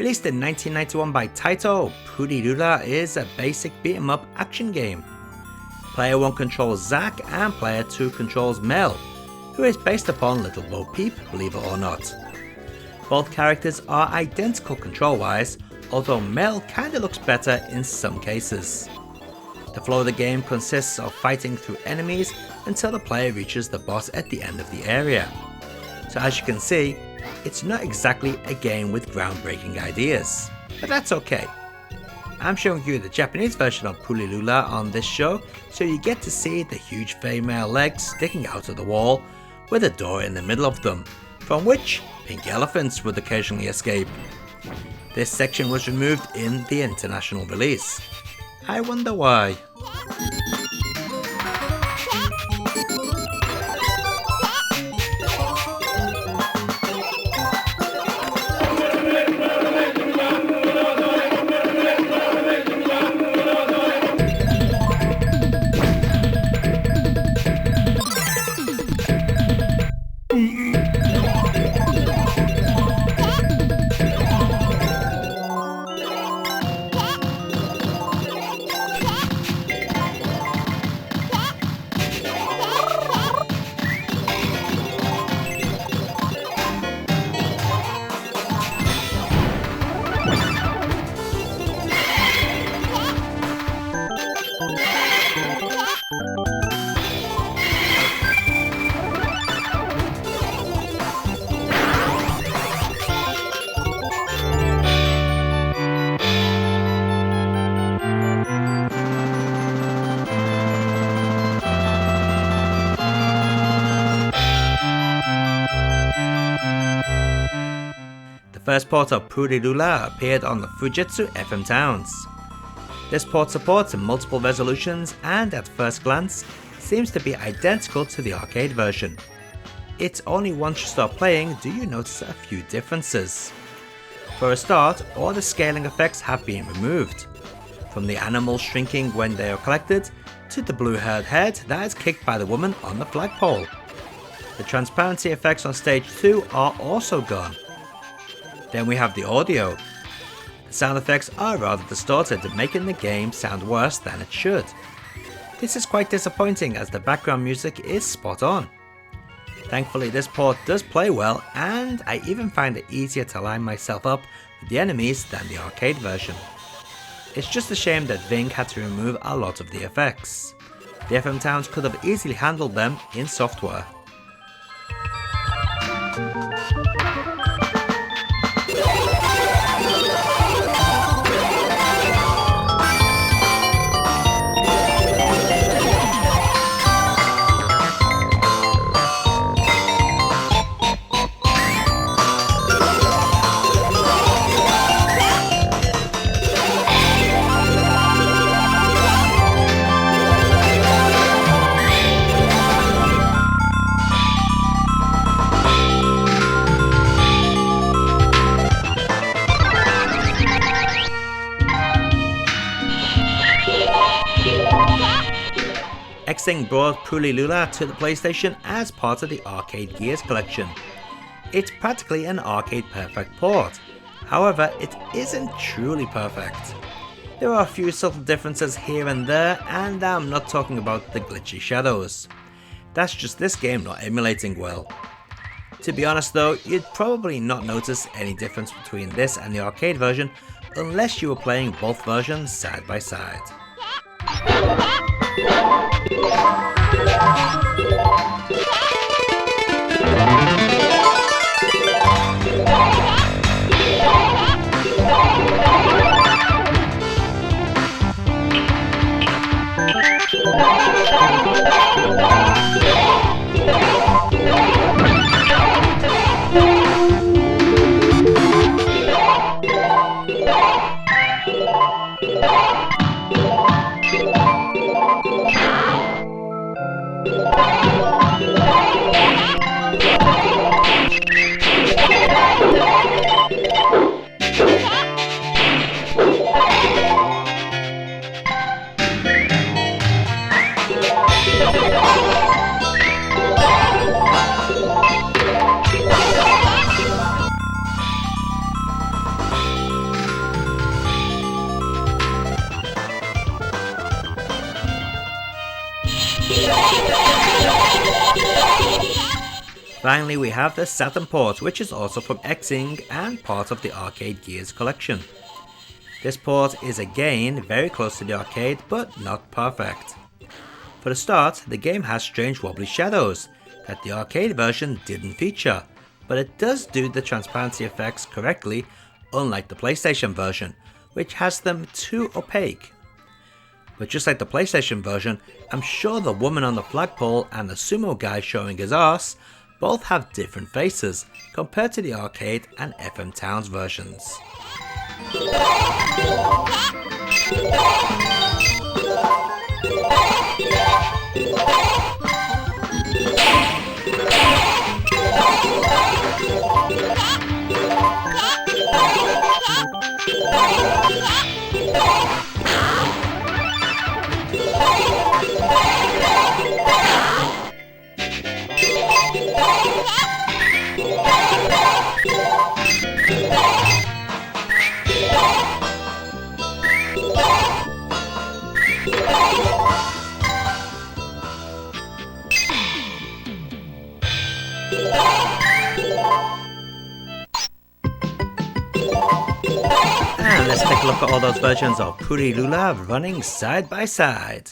Released in 1991 by Taito, Puli Lula is a basic beat-em-up action game. Player 1 controls Zack and player 2 controls Mel, who is based upon Little Bo Peep, believe it or not. Both characters are identical control-wise, although Mel kinda looks better in some cases. The flow of the game consists of fighting through enemies until the player reaches the boss at the end of the area. So as you can see, it's not exactly a game with groundbreaking ideas, but that's okay. I'm showing you the Japanese version of Puli Lula on this show, so you get to see the huge female legs sticking out of the wall with a door in the middle of them, from which pink elephants would occasionally escape. This section was removed in the international release. I wonder why. The first port of Puli Lula appeared on the Fujitsu FM Towns. This port supports multiple resolutions and at first glance seems to be identical to the arcade version. It's only once you start playing do you notice a few differences. For a start, all the scaling effects have been removed, from the animals shrinking when they are collected to the blue-haired head that is kicked by the woman on the flagpole. The transparency effects on stage 2 are also gone. Then we have the audio. The sound effects are rather distorted, making the game sound worse than it should. This is quite disappointing as the background music is spot on. Thankfully this port does play well, and I even find it easier to line myself up with the enemies than the arcade version. It's just a shame that Ving had to remove a lot of the effects. The FM Towns could have easily handled them in software. Xing brought Puli Lula to the PlayStation as part of the Arcade Gears collection. It's practically an arcade perfect port, however it isn't truly perfect. There are a few subtle differences here and there, and I'm not talking about the glitchy shadows. That's just this game not emulating well. To be honest though, you'd probably not notice any difference between this and the arcade version unless you were playing both versions side by side. Finally, we have the Saturn port, which is also from Xing and part of the Arcade Gears collection. This port is again very close to the arcade, but not perfect. For the start, the game has strange wobbly shadows that the arcade version didn't feature, but it does do the transparency effects correctly, unlike the PlayStation version, which has them too opaque. But just like the PlayStation version, I'm sure the woman on the flagpole and the sumo guy showing his arse both have different faces compared to the arcade and FM Towns versions. And let's take a look at all those versions of Puri Lula running side by side.